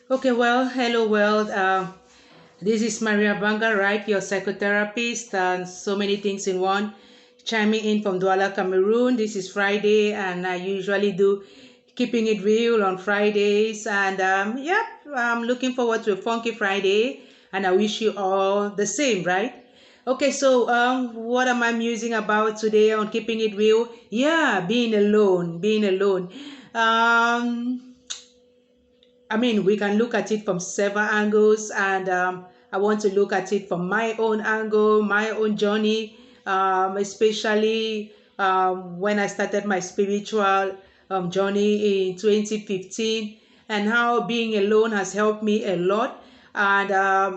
Okay, well, hello world. This is Maria Abanga, right? Your psychotherapist, and so many things in one. Chiming in from Douala, Cameroon. This is Friday, and I usually do keeping it real on Fridays. And yep, I'm looking forward to a funky Friday, and I wish you all the same, right? Okay, so what am I musing about today on keeping it real? Yeah, being alone, being alone. Um, I mean, we can look at it from several angles, and I want to look at it from my own angle, my own journey, especially when I started my spiritual journey in 2015, and how being alone has helped me a lot. And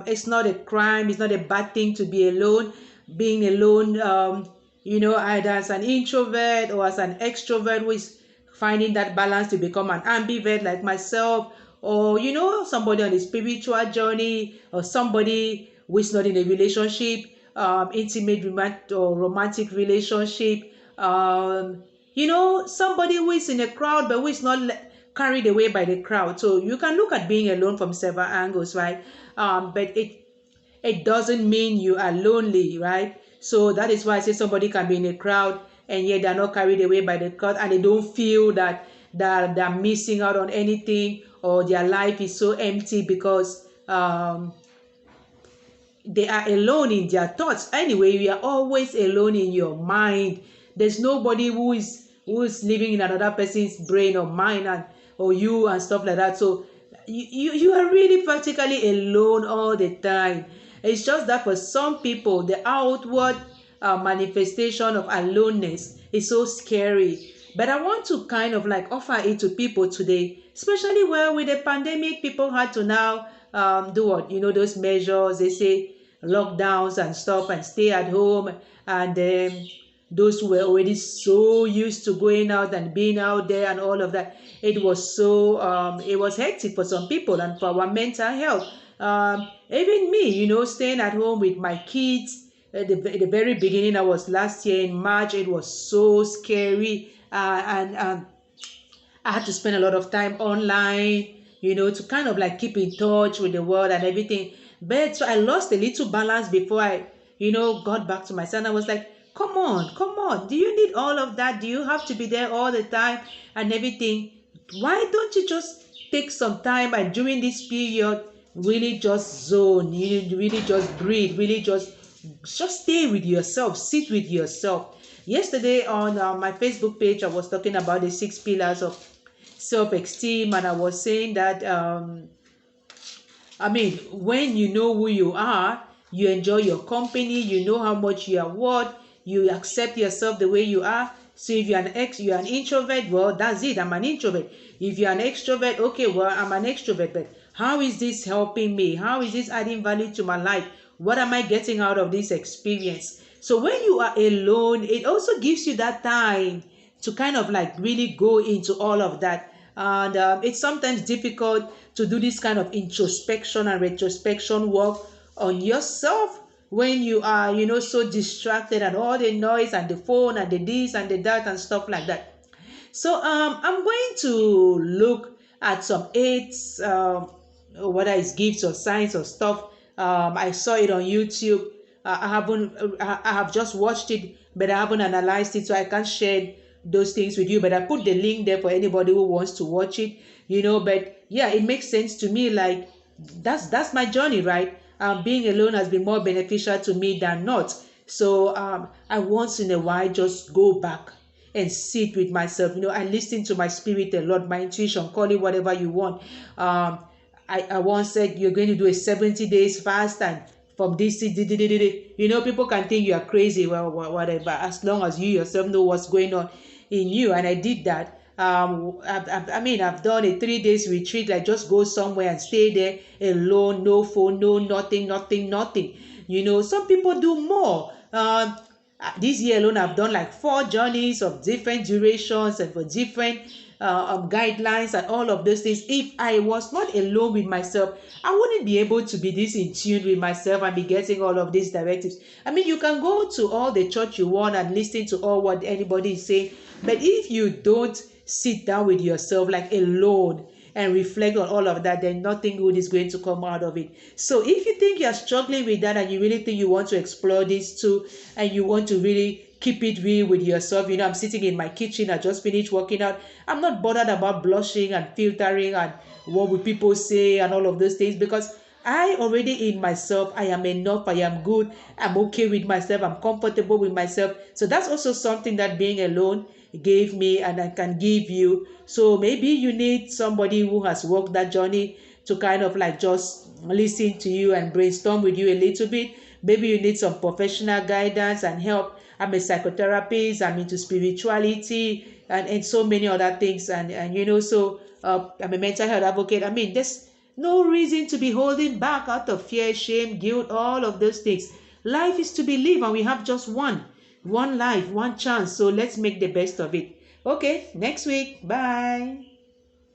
it's not a crime, it's not a bad thing to be alone. Being alone, either as an introvert or as an extrovert who is finding that balance to become an ambivert like myself, or somebody on a spiritual journey, or somebody who is not in a relationship, intimate or romantic relationship, somebody who is in a crowd but who is not carried away by the crowd. So you can look at being alone from several angles, right? But it doesn't mean you are lonely, right? So that is why I say somebody can be in a crowd and yet they're not carried away by the crowd, and they don't feel that they're missing out on anything, or their life is so empty because they are alone in their thoughts. Anyway, you are always alone in your mind. There's nobody who is living in another person's brain or mind, or you and stuff like that. So you are really practically alone all the time. It's just that for some people, the outward manifestation of aloneness is so scary. But I want to kind of like offer it to people today, especially where with the pandemic, people had to now do what? Those measures, they say lockdowns and stuff, and stay at home. And those who were already so used to going out and being out there and all of that, it was hectic for some people and for our mental health. Even me, staying at home with my kids at the very beginning, I was last year in March. It was so scary, and I had to spend a lot of time online, to kind of like keep in touch with the world and everything. But so I lost a little balance before I, got back to myself. I was like, come on, come on. Do you need all of that? Do you have to be there all the time and everything? Why don't you just take some time and during this period really just zone, you really just breathe, really just stay with yourself, sit with yourself. Yesterday on my Facebook page, I was talking about the 6 pillars of self-esteem, and I was saying that when you know who you are, you enjoy your company, you know how much you are worth, you accept yourself the way you are. So if you're an introvert, well, that's it, I'm an introvert. If you're an extrovert, okay, well, I'm an extrovert, but how is this helping me? How is this adding value to my life? What am I getting out of this experience? So when you are alone, it also gives you that time to kind of like really go into all of that. And it's sometimes difficult to do this kind of introspection and retrospection work on yourself when you are, so distracted, and all the noise and the phone and the this and the that and stuff like that. So I'm going to look at some aids, whether it's gifts or signs or stuff. I saw it on YouTube. I have just watched it, but I haven't analyzed it, so I can't share those things with you. But I put the link there for anybody who wants to watch it. But yeah, it makes sense to me. Like that's my journey, right? Being alone has been more beneficial to me than not. So I once in a while just go back and sit with myself. I listen to my spirit a lot, my intuition, call it whatever you want. I once said you're going to do a 70 days fast, and from this, people can think you are crazy, well, whatever, as long as you yourself know what's going on in you. And I did that. I've done a 3 days retreat, like just go somewhere and stay there alone, no phone, no nothing. Some people do more. This year alone, I've done like 4 journeys of different durations and for different guidelines and all of those things. If I was not alone with myself, I wouldn't be able to be this in tune with myself and be getting all of these directives. You can go to all the church you want and listen to all what anybody is saying, but if you don't sit down with yourself like alone and reflect on all of that, then nothing good is going to come out of it. So if you think you're struggling with that and you really think you want to explore this too, and you want to really keep it real with yourself, I'm sitting in my kitchen, I just finished working out. I'm not bothered about blushing and filtering and what will people say and all of those things, because I already in myself, I am enough, I am good, I'm okay with myself, I'm comfortable with myself. So that's also something that being alone gave me and I can give you. So maybe you need somebody who has walked that journey to kind of like just listen to you and brainstorm with you a little bit. Maybe you need some professional guidance and help. I'm a psychotherapist, I'm into spirituality and so many other things. So I'm a mental health advocate. I mean, there's no reason to be holding back out of fear, shame, guilt, all of those things. Life is to be lived and we have just one life, one chance. So let's make the best of it. Okay, next week. Bye.